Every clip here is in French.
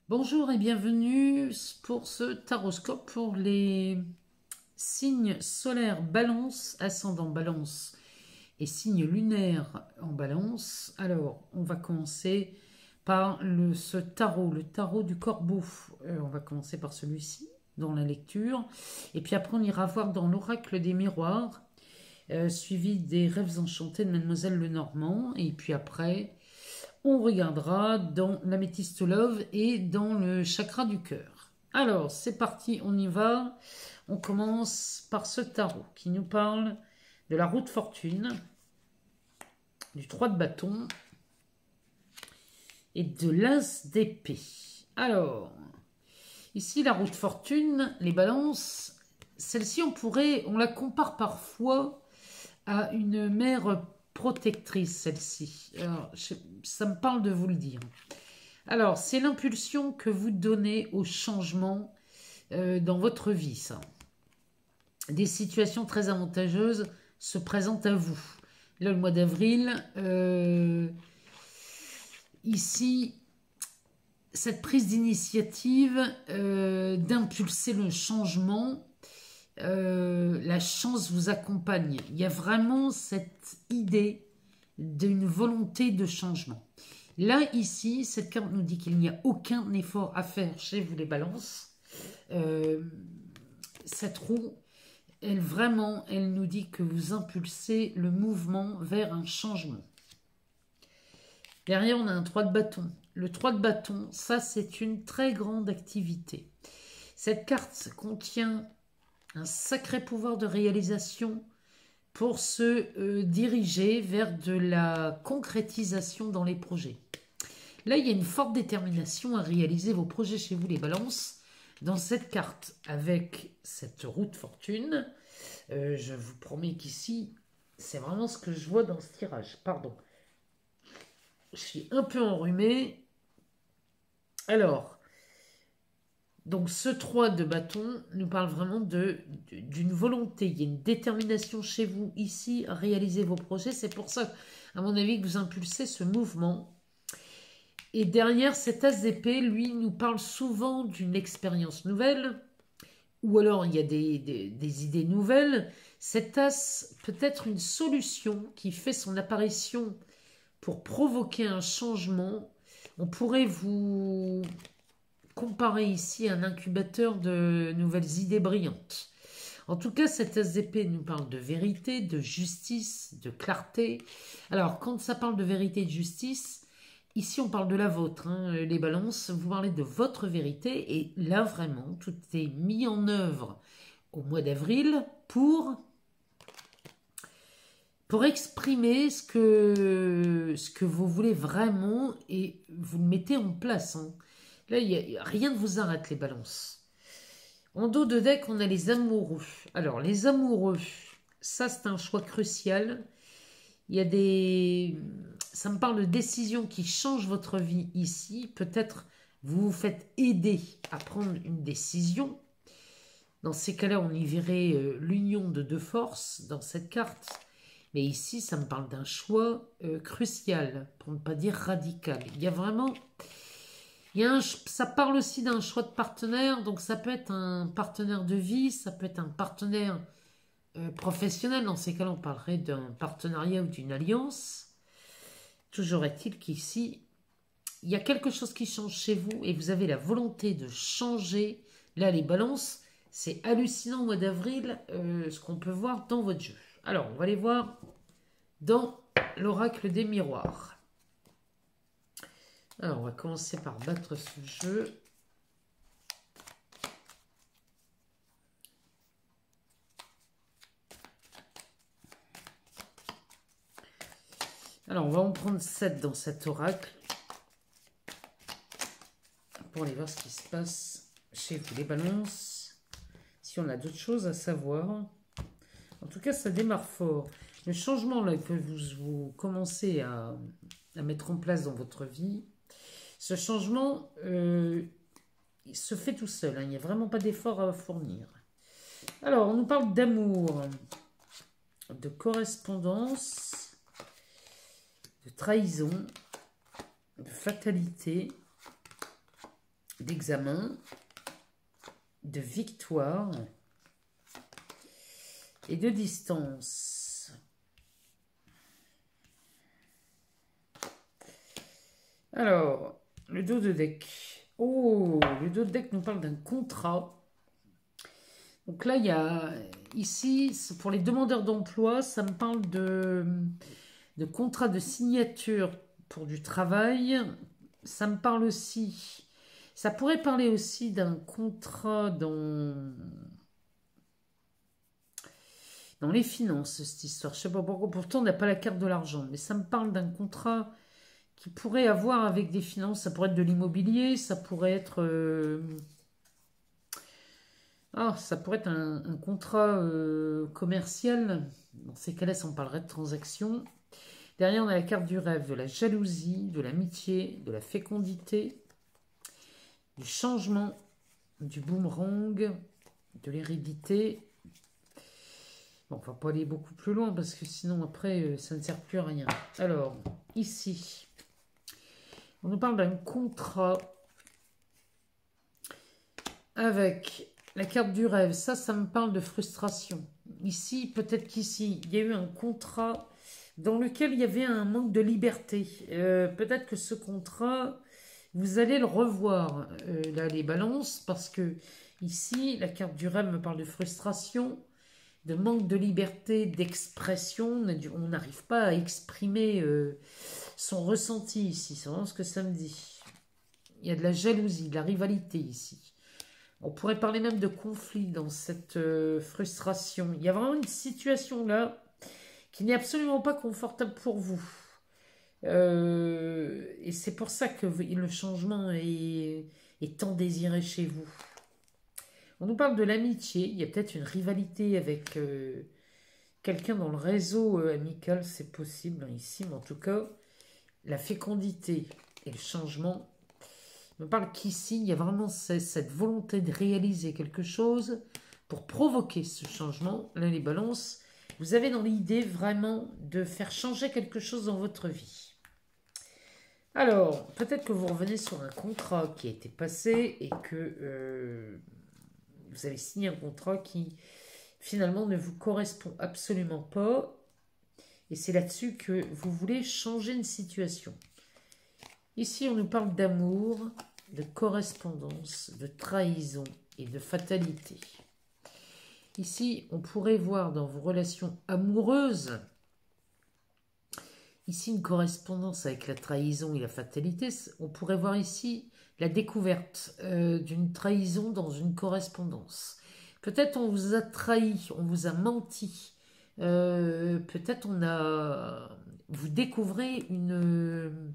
Bonjour et bienvenue pour ce taroscope pour les signes solaires Balance, ascendant Balance et signes lunaires en Balance. Alors, on va commencer par ce tarot, le tarot du corbeau. On va commencer par celui-ci dans la lecture. Et puis après, on ira voir dans l'oracle des miroirs, suivi des rêves enchantés de Mademoiselle Lenormand. Et puis après, on regardera dans l'améthyste love et dans le chakra du cœur. Alors, c'est parti, on y va. On commence par ce tarot qui nous parle de la roue de fortune, du 3 de bâton et de l'as d'épée. Alors, ici, la roue de fortune, les balances, celle-ci, on la compare parfois à une mère protectrice, celle-ci. Alors, ça me parle de vous le dire. Alors, c'est l'impulsion que vous donnez au changement dans votre vie, ça. Des situations très avantageuses se présentent à vous. Là, le mois d'avril, ici, cette prise d'initiative d'impulser le changement, la chance vous accompagne. Il y a vraiment cette idée d'une volonté de changement. Là, ici, cette carte nous dit qu'il n'y a aucun effort à faire chez vous les balances. Cette roue, elle nous dit que vous impulsez le mouvement vers un changement. Derrière, on a un 3 de bâton. Le 3 de bâton, ça, c'est une très grande activité. Cette carte contient un sacré pouvoir de réalisation pour se diriger vers de la concrétisation dans les projets. Là, il y a une forte détermination à réaliser vos projets chez vous, les balances, dans cette carte, avec cette roue de fortune. Je vous promets qu'ici, c'est vraiment ce que je vois dans ce tirage. Pardon. Je suis un peu enrhumée. Alors, donc ce 3 de bâton nous parle vraiment d'une volonté. Il y a une détermination chez vous ici à réaliser vos projets. C'est pour ça, à mon avis, que vous impulsez ce mouvement. Et derrière, cet as d'épée, lui, nous parle souvent d'une expérience nouvelle, ou alors il y a des idées nouvelles. Cet as peut être une solution qui fait son apparition pour provoquer un changement. On pourrait vous comparer ici à un incubateur de nouvelles idées brillantes. En tout cas, cet as d'épée nous parle de vérité, de justice, de clarté. Alors, quand ça parle de vérité et de justice, ici, on parle de la vôtre, hein, les balances. Vous parlez de votre vérité. Et là, vraiment, tout est mis en œuvre au mois d'avril pour exprimer ce que vous voulez vraiment. Et vous le mettez en place. Hein. Là, rien ne vous arrête, les balances. En dos de deck, on a les amoureux. Alors, les amoureux, ça, c'est un choix crucial. Il y a ça me parle de décisions qui changent votre vie ici. Peut-être vous vous faites aider à prendre une décision. Dans ces cas-là, on y verrait l'union de deux forces dans cette carte. Mais ici, ça me parle d'un choix crucial, pour ne pas dire radical. Il y a vraiment... ça parle aussi d'un choix de partenaire. Donc ça peut être un partenaire de vie, ça peut être un partenaire professionnel. Dans ces cas-là, on parlerait d'un partenariat ou d'une alliance. Toujours est-il qu'ici, il y a quelque chose qui change chez vous et vous avez la volonté de changer. Là, les balances, c'est hallucinant au mois d'avril ce qu'on peut voir dans votre jeu. Alors, on va aller voir dans l'oracle des miroirs. Alors, on va commencer par battre ce jeu. Alors, on va en prendre 7 dans cet oracle pour aller voir ce qui se passe chez vous, les balances. Si on a d'autres choses à savoir. En tout cas, ça démarre fort. Le changement là, que vous commencez à mettre en place dans votre vie, ce changement il se fait tout seul. Hein, il n'y a vraiment pas d'effort à fournir. Alors, on nous parle d'amour, de correspondance, de trahison, de fatalité, d'examen, de victoire et de distance. Alors, le dos de deck. Oh, le dos de deck nous parle d'un contrat. Donc là, il y a ici, pour les demandeurs d'emploi, ça me parle de contrat de signature pour du travail. Ça me parle aussi, ça pourrait parler aussi d'un contrat dans les finances, cette histoire. Je sais pas pourquoi, pourtant on n'a pas la carte de l'argent, mais ça me parle d'un contrat qui pourrait avoir avec des finances. Ça pourrait être de l'immobilier, ça pourrait être... ça pourrait être un contrat commercial. Dans ces cas-là, on parlerait de transaction. Derrière, on a la carte du rêve, de la jalousie, de l'amitié, de la fécondité, du changement, du boomerang, de l'hérédité. Bon, on va pas aller beaucoup plus loin parce que sinon, après, ça ne sert plus à rien. Alors, ici, on nous parle d'un contrat avec la carte du rêve. Ça me parle de frustration. Ici, peut-être qu'ici, il y a eu un contrat dans lequel il y avait un manque de liberté. Peut-être que ce contrat, vous allez le revoir, là, les balances, parce que ici, la carte du rêve me parle de frustration, de manque de liberté, d'expression. On n'arrive pas à exprimer son ressenti ici. C'est vraiment ce que ça me dit. Il y a de la jalousie, de la rivalité ici. On pourrait parler même de conflit dans cette frustration. Il y a vraiment une situation là qui n'est absolument pas confortable pour vous. Et c'est pour ça que le changement est tant désiré chez vous. On nous parle de l'amitié. Il y a peut-être une rivalité avec quelqu'un dans le réseau amical. C'est possible ici, mais en tout cas, la fécondité et le changement me parle qu'ici, il y a vraiment cette volonté de réaliser quelque chose pour provoquer ce changement. Là, les balances, vous avez dans l'idée vraiment de faire changer quelque chose dans votre vie. Alors, peut-être que vous revenez sur un contrat qui a été passé et que vous avez signé un contrat qui finalement ne vous correspond absolument pas. Et c'est là-dessus que vous voulez changer une situation. Ici, on nous parle d'amour, de correspondance, de trahison et de fatalité. Ici, on pourrait voir dans vos relations amoureuses, ici une correspondance avec la trahison et la fatalité. On pourrait voir ici la découverte d'une trahison dans une correspondance. Peut-être on vous a trahi, on vous a menti. Peut-être vous découvrez une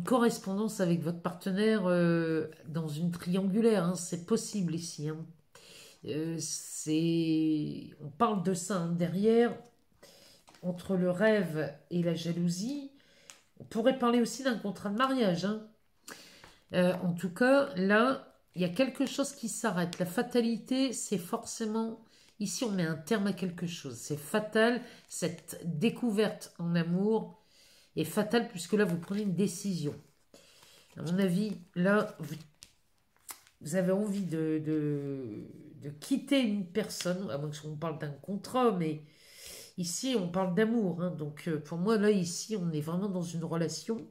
correspondance avec votre partenaire dans une triangulaire. Hein, c'est possible ici. Hein. On parle de ça derrière, entre le rêve et la jalousie. On pourrait parler aussi d'un contrat de mariage. Hein. En tout cas, là, il y a quelque chose qui s'arrête. La fatalité, c'est forcément... Ici, on met un terme à quelque chose. C'est fatal. Cette découverte en amour est fatale puisque là, vous prenez une décision. À mon avis, là, vous avez envie de quitter une personne, à moins qu'on parle d'un contrat, mais ici, on parle d'amour. Hein, donc, pour moi, là, ici, on est vraiment dans une relation.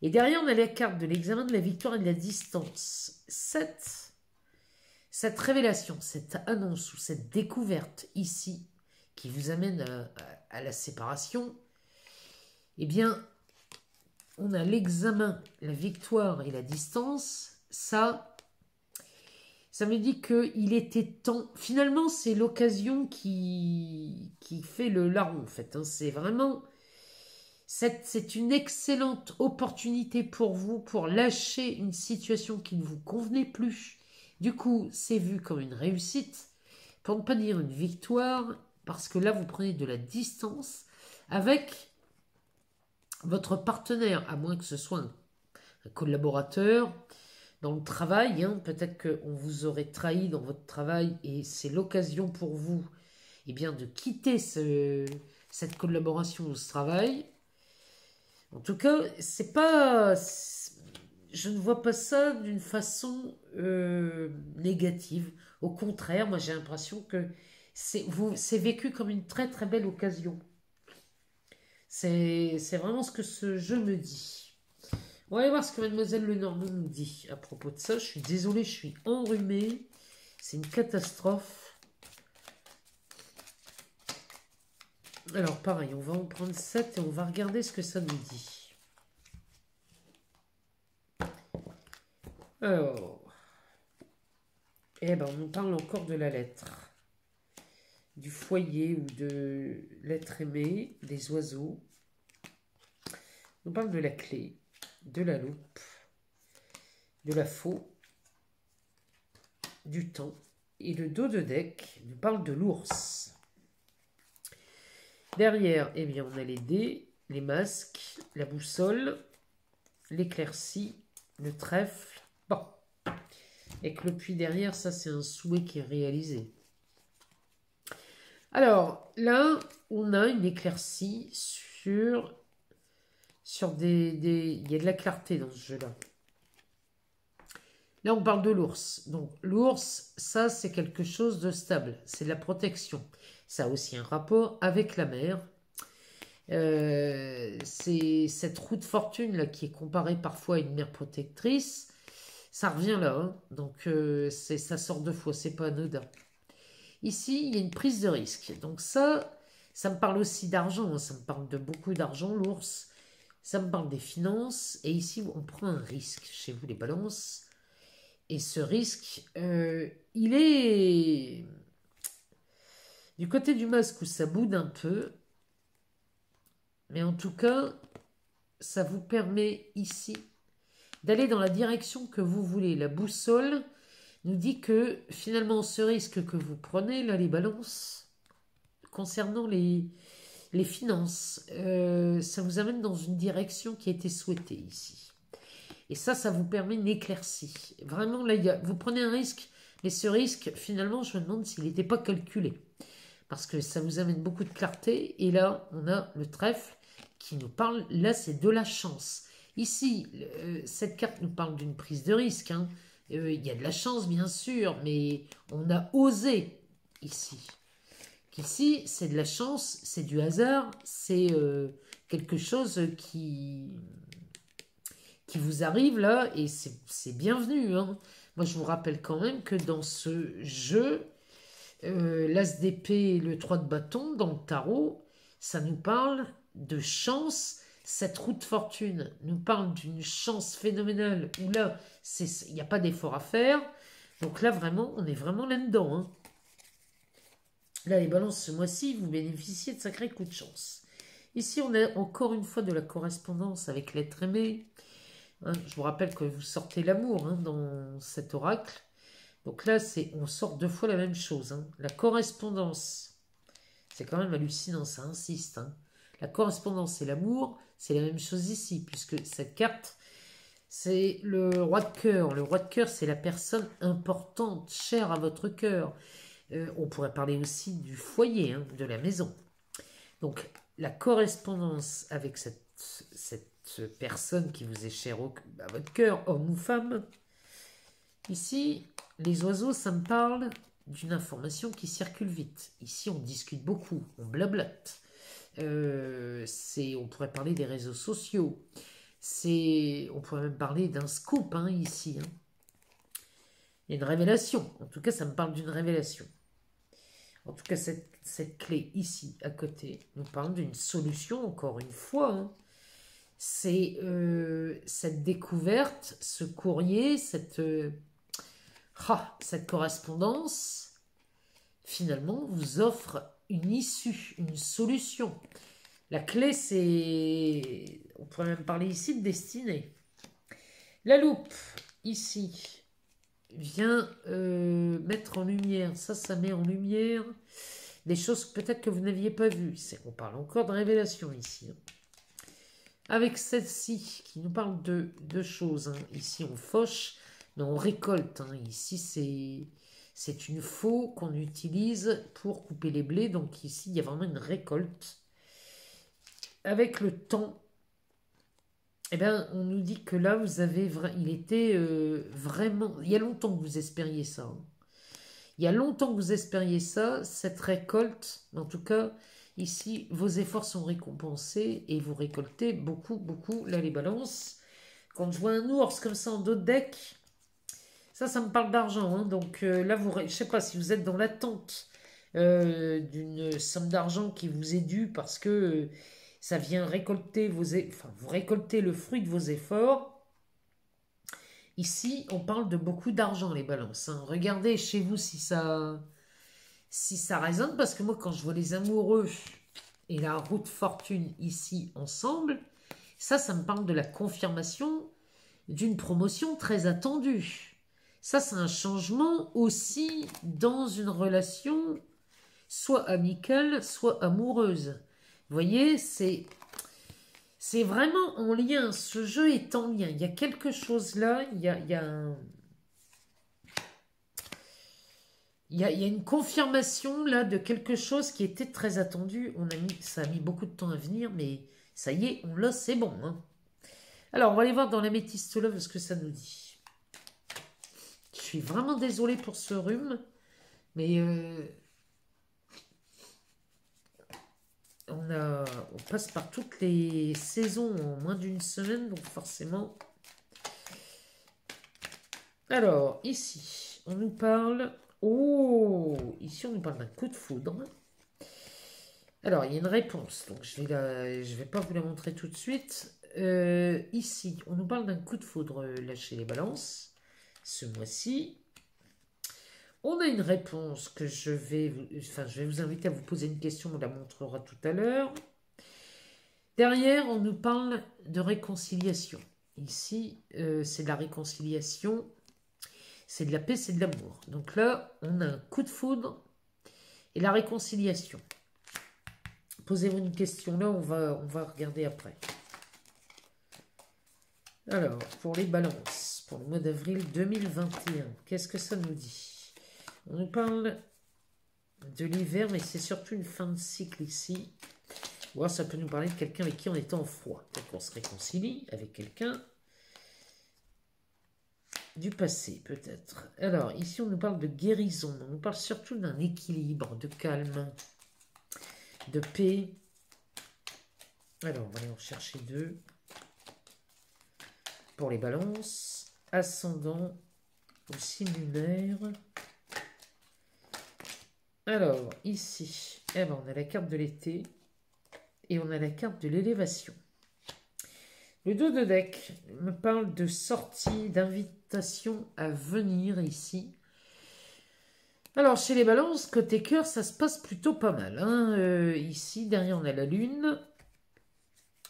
Et derrière, on a la carte de l'examen de la victoire et de la distance. Cette révélation, cette annonce ou cette découverte ici, qui vous amène à la séparation, eh bien, on a l'examen, la victoire et la distance. Ça me dit qu'il était temps. Finalement, c'est l'occasion qui fait le larron, en fait. Hein. C'est vraiment... C'est une excellente opportunité pour vous pour lâcher une situation qui ne vous convenait plus. Du coup, c'est vu comme une réussite, pour ne pas dire une victoire, parce que là, vous prenez de la distance avec votre partenaire, à moins que ce soit un collaborateur dans le travail. Hein, peut-être qu'on vous aurait trahi dans votre travail et c'est l'occasion pour vous bien, de quitter cette collaboration ou ce travail. En tout cas, c'est pas... je ne vois pas ça d'une façon négative. Au contraire, moi j'ai l'impression que c'est vécu comme une très très belle occasion. C'est vraiment ce que ce jeu me dit. On va aller voir ce que Mademoiselle Lenormand nous dit à propos de ça. Je suis désolée, je suis enrhumée. C'est une catastrophe. Alors pareil, on va en prendre 7 et on va regarder ce que ça nous dit. Alors, eh ben on nous parle encore de la lettre, du foyer ou de l'être aimé, des oiseaux. On parle de la clé, de la loupe, de la faux, du temps. Et le dos de deck nous parle de l'ours. Derrière, eh bien, on a les dés, les masques, la boussole, l'éclaircie, le trèfle. Bon. Et que le puits derrière, ça c'est un souhait qui est réalisé. Alors, là, on a une éclaircie sur des... Il y a de la clarté dans ce jeu-là. Là, on parle de l'ours. Donc, l'ours, ça, c'est quelque chose de stable. C'est de la protection. Ça a aussi un rapport avec la mer. C'est cette roue de fortune là, qui est comparée parfois à une mère protectrice. Ça revient là. Hein. Donc, ça sort deux fois. C'est pas anodin. Ici, il y a une prise de risque. Donc ça me parle aussi d'argent. Hein. Ça me parle de beaucoup d'argent, l'ours. Ça me parle des finances. Et ici, on prend un risque. Chez vous, les balances. Et ce risque, il est du côté du masque où ça boude un peu. Mais en tout cas, ça vous permet ici d'aller dans la direction que vous voulez. La boussole nous dit que finalement, ce risque que vous prenez, là, les balances, concernant les finances, ça vous amène dans une direction qui a été souhaitée ici. Et ça vous permet une éclaircie. Vraiment, là, vous prenez un risque, mais ce risque, finalement, je me demande s'il n'était pas calculé. Parce que ça vous amène beaucoup de clarté. Et là, on a le trèfle qui nous parle, là, c'est de la chance. Ici, cette carte nous parle d'une prise de risque. Hein. Il y a de la chance, bien sûr, mais on a osé ici. Ici, c'est de la chance, c'est du hasard, c'est quelque chose qui vous arrive là, et c'est bienvenu. Hein. Moi, je vous rappelle quand même que dans ce jeu, l'as d'épée et le 3 de bâton, dans le tarot, ça nous parle de chance. Cette roue de fortune nous parle d'une chance phénoménale, où là, il n'y a pas d'effort à faire. Donc là, vraiment, on est vraiment là-dedans. Hein. Là, les balances, ce mois-ci, vous bénéficiez de sacrés coups de chance. Ici, on a encore une fois de la correspondance avec l'être aimé. Hein, je vous rappelle que vous sortez l'amour hein, dans cet oracle. Donc là, on sort deux fois la même chose. Hein. La correspondance, c'est quand même hallucinant, ça insiste. Hein. La correspondance et l'amour, c'est la même chose ici, puisque cette carte, c'est le roi de cœur. Le roi de cœur, c'est la personne importante, chère à votre cœur. On pourrait parler aussi du foyer, hein, de la maison. Donc, la correspondance avec cette personne qui vous est chère à votre cœur, homme ou femme. Ici, les oiseaux, ça me parle d'une information qui circule vite. Ici, on discute beaucoup, on blablate. On pourrait parler des réseaux sociaux. On pourrait même parler d'un scoop hein, ici. Hein. Il y a une révélation. En tout cas, ça me parle d'une révélation. En tout cas, cette clé ici, à côté, nous parle d'une solution, encore une fois. Hein. C'est cette découverte, ce courrier, cette correspondance, finalement, vous offre une issue, une solution. La clé, c'est... On pourrait même parler ici de destinée. La loupe, ici, vient mettre en lumière, ça met en lumière des choses peut-être que vous n'aviez pas vues. On parle encore de révélation ici. Hein. Avec celle-ci qui nous parle de deux choses. Hein. Ici, on fauche, mais on récolte. Hein. Ici, c'est une faux qu'on utilise pour couper les blés. Donc ici, il y a vraiment une récolte. Avec le temps, eh bien, on nous dit que là, vous avez... Il était vraiment... Il y a longtemps que vous espériez ça, hein. Il y a longtemps que vous espériez ça, cette récolte. En tout cas, ici, vos efforts sont récompensés et vous récoltez beaucoup, beaucoup. Là, les balances. Quand je vois un ours comme ça en dos de deck, ça me parle d'argent, hein. Donc là, je ne sais pas si vous êtes dans l'attente d'une somme d'argent qui vous est due parce que ça vient récolter enfin, vous récoltez le fruit de vos efforts. Ici, on parle de beaucoup d'argent, les balances, hein. Regardez chez vous si ça résonne, parce que moi, quand je vois les amoureux et la roue de fortune ici ensemble, ça me parle de la confirmation d'une promotion très attendue. Ça, c'est un changement aussi dans une relation, soit amicale, soit amoureuse. Vous voyez, c'est vraiment en lien. Ce jeu est en lien. Il y a quelque chose là, il y a un... Il y a une confirmation là de quelque chose qui était très attendu. Ça a mis beaucoup de temps à venir, mais ça y est, on l'a, c'est bon, hein. Alors, on va aller voir dans l'améthyste love ce que ça nous dit. Je suis vraiment désolée pour ce rhume, mais on passe par toutes les saisons en moins d'une semaine, donc forcément. Alors, ici, on nous parle... Oh, ici, on nous parle d'un coup de foudre. Alors, il y a une réponse, donc je vais pas vous la montrer tout de suite. Ici, on nous parle d'un coup de foudre là chez les balances, ce mois-ci. On a une réponse que je vais vous inviter à vous poser une question, on la montrera tout à l'heure. Derrière, on nous parle de réconciliation. Ici, c'est de la réconciliation, c'est de la paix, c'est de l'amour. Donc là, on a un coup de foudre et la réconciliation. Posez-vous une question là, on va regarder après. Alors, pour les balances, pour le mois d'avril 2021, qu'est-ce que ça nous dit? On nous parle de l'hiver, mais c'est surtout une fin de cycle ici. Ou alors ça peut nous parler de quelqu'un avec qui on était en froid. Donc on se réconcilie avec quelqu'un du passé, peut-être. Alors, ici, on nous parle de guérison. On nous parle surtout d'un équilibre, de calme, de paix. Alors, on va aller en chercher deux. Pour les balances, ascendant au signe lunaire. Alors, ici, on a la carte de l'été et on a la carte de l'élévation. Le dos de deck me parle de sortie, d'invitation à venir ici. Alors, chez les balances, côté cœur, ça se passe plutôt pas mal, hein. Ici, derrière, on a la lune.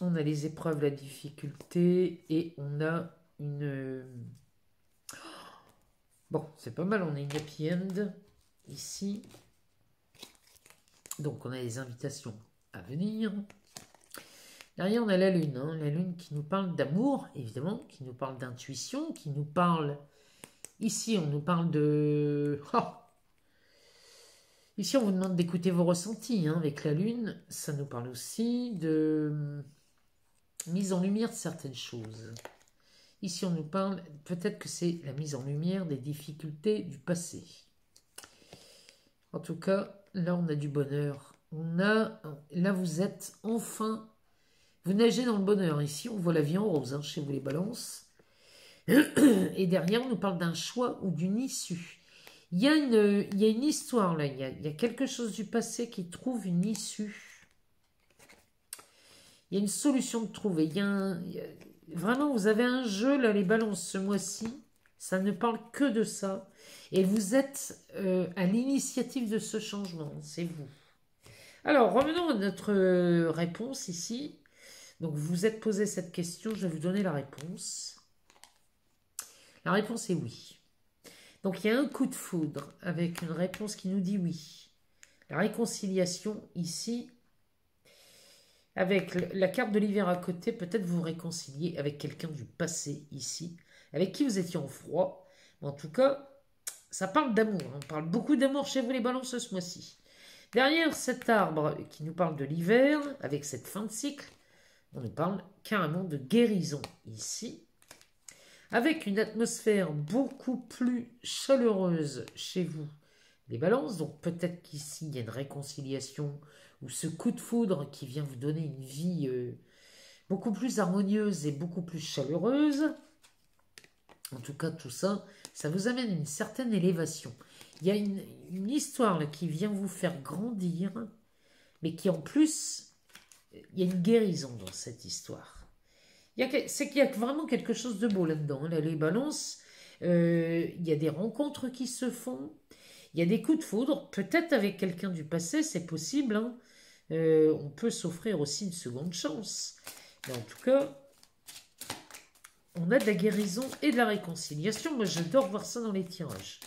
On a les épreuves, la difficulté. Et on a une... Bon, c'est pas mal, on a une happy end ici. Donc, on a les invitations à venir. Derrière, on a la lune, hein. La lune qui nous parle d'amour, évidemment, qui nous parle d'intuition, qui nous parle... Ici, on nous parle de... Oh, ici, on vous demande d'écouter vos ressentis, hein, avec la lune. Ça nous parle aussi de mise en lumière de certaines choses. Ici, on nous parle, peut-être que c'est la mise en lumière des difficultés du passé. En tout cas, là, on a du bonheur. Là, vous êtes enfin... Vous nagez dans le bonheur. Ici, on voit la vie en rose, hein, chez vous les balances. Et derrière, on nous parle d'un choix ou d'une issue. Il y a une histoire là. Il y a quelque chose du passé qui trouve une issue. Il y a une solution de trouver. Vraiment, vous avez un jeu là, les balances, ce mois-ci. Ça ne parle que de ça. Et vous êtes à l'initiative de ce changement. C'est vous. Alors, revenons à notre réponse ici. Donc, vous vous êtes posé cette question. Je vais vous donner la réponse. La réponse est oui. Donc, il y a un coup de foudre avec une réponse qui nous dit oui. La réconciliation ici, avec la carte de l'hiver à côté, peut-être vous réconcilier avec quelqu'un du passé ici, avec qui vous étiez en froid. En tout cas, ça parle d'amour. On parle beaucoup d'amour chez vous les balances ce mois-ci. Derrière cet arbre qui nous parle de l'hiver, avec cette fin de cycle, On nous parle carrément de guérison ici, avec une atmosphère beaucoup plus chaleureuse chez vous, les balances. Donc peut-être qu'ici, il y a une réconciliation, ou ce coup de foudre qui vient vous donner une vie beaucoup plus harmonieuse et beaucoup plus chaleureuse. En tout cas, tout ça, ça vous amène une certaine élévation. Il y a une histoire là, qui vient vous faire grandir, mais qui en plus, il y a une guérison dans cette histoire. C'est qu'il y a vraiment quelque chose de beau là-dedans. Là, les balances, il y a des rencontres qui se font, il y a des coups de foudre, peut-être avec quelqu'un du passé, c'est possible. Hein. On peut s'offrir aussi une seconde chance. Mais en tout cas, on a de la guérison et de la réconciliation. Moi, j'adore voir ça dans les tirages.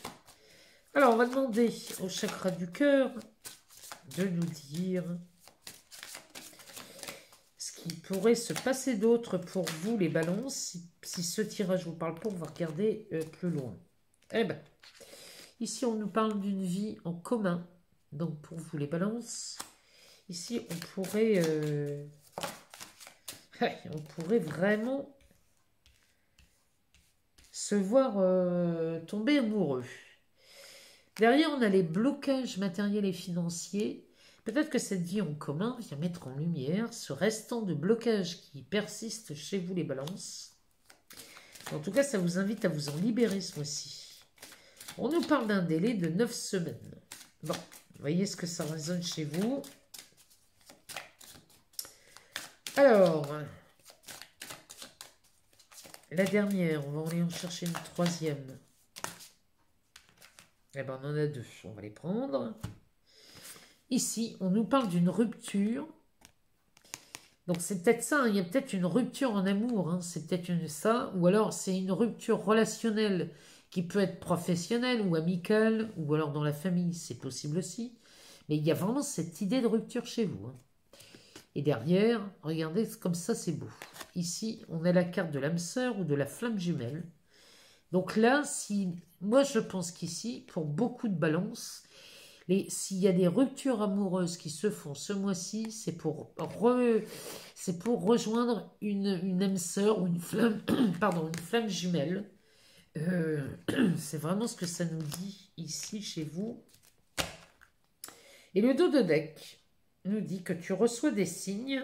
Alors, on va demander au chakra du cœur de nous dire ce qui pourrait se passer d'autre pour vous, les balances. Si ce tirage vous parle pas, on va regarder plus loin. Eh bien, ici, on nous parle d'une vie en commun. Donc, pour vous, les balances, ici, on pourrait vraiment se voir tomber amoureux. Derrière, on a les blocages matériels et financiers. Peut-être que cette vie en commun vient mettre en lumière ce restant de blocage qui persiste chez vous, les balances. En tout cas, ça vous invite à vous en libérer ce mois-ci. On nous parle d'un délai de 9 semaines. Bon, voyez ce que ça résonne chez vous. Alors, la dernière, on va aller en chercher une troisième. Eh bien, on en a deux, on va les prendre. Ici, on nous parle d'une rupture. Donc, c'est peut-être ça, hein, il y a peut-être une rupture en amour, hein, c'est peut-être ça. Ou alors, c'est une rupture relationnelle qui peut être professionnelle ou amicale, ou alors dans la famille, c'est possible aussi. Mais il y a vraiment cette idée de rupture chez vous. Hein. Et derrière, regardez, comme ça, c'est beau. Ici, on a la carte de l'âme sœur ou de la flamme jumelle. Donc là, moi je pense qu'ici, pour beaucoup de balances, s'il y a des ruptures amoureuses qui se font ce mois-ci, c'est pour rejoindre une âme sœur ou une flamme, pardon, une flamme jumelle. C'est vraiment ce que ça nous dit ici chez vous. Et le dos de deck nous dit que tu reçois des signes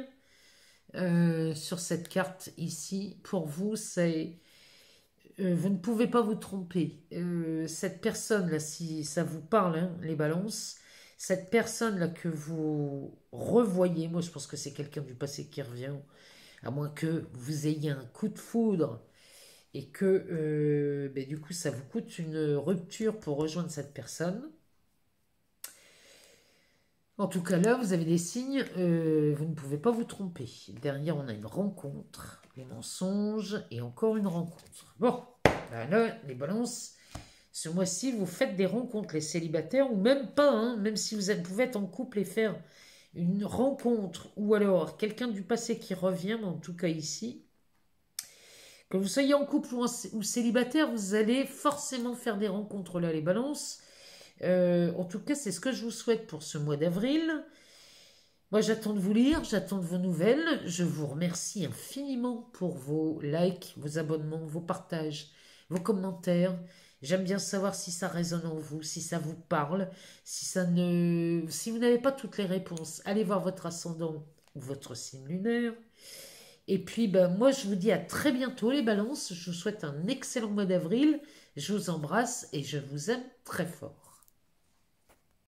sur cette carte ici. Pour vous, c'est... vous ne pouvez pas vous tromper. Cette personne-là, si ça vous parle, hein, les balances, cette personne-là que vous revoyez, moi je pense que c'est quelqu'un du passé qui revient, à moins que vous ayez un coup de foudre et que du coup ça vous coûte une rupture pour rejoindre cette personne. En tout cas là, vous avez des signes, vous ne pouvez pas vous tromper. Derrière, on a une rencontre, les mensonges et encore une rencontre. Bon, là, les balances, ce mois-ci, vous faites des rencontres, les célibataires, ou même pas, hein, même si vous pouvez être en couple et faire une rencontre, ou alors quelqu'un du passé qui revient, mais en tout cas ici, que vous soyez en couple ou célibataire, vous allez forcément faire des rencontres là, les balances. En tout cas, c'est ce que je vous souhaite pour ce mois d'avril. Moi, j'attends de vous lire, j'attends de vos nouvelles. Je vous remercie infiniment pour vos likes, vos abonnements, vos partages, vos commentaires. J'aime bien savoir si ça résonne en vous, si ça vous parle, si vous n'avez pas toutes les réponses, allez voir votre ascendant ou votre signe lunaire. Et puis, moi, je vous dis à très bientôt, les balances. Je vous souhaite un excellent mois d'avril. Je vous embrasse et je vous aime très fort.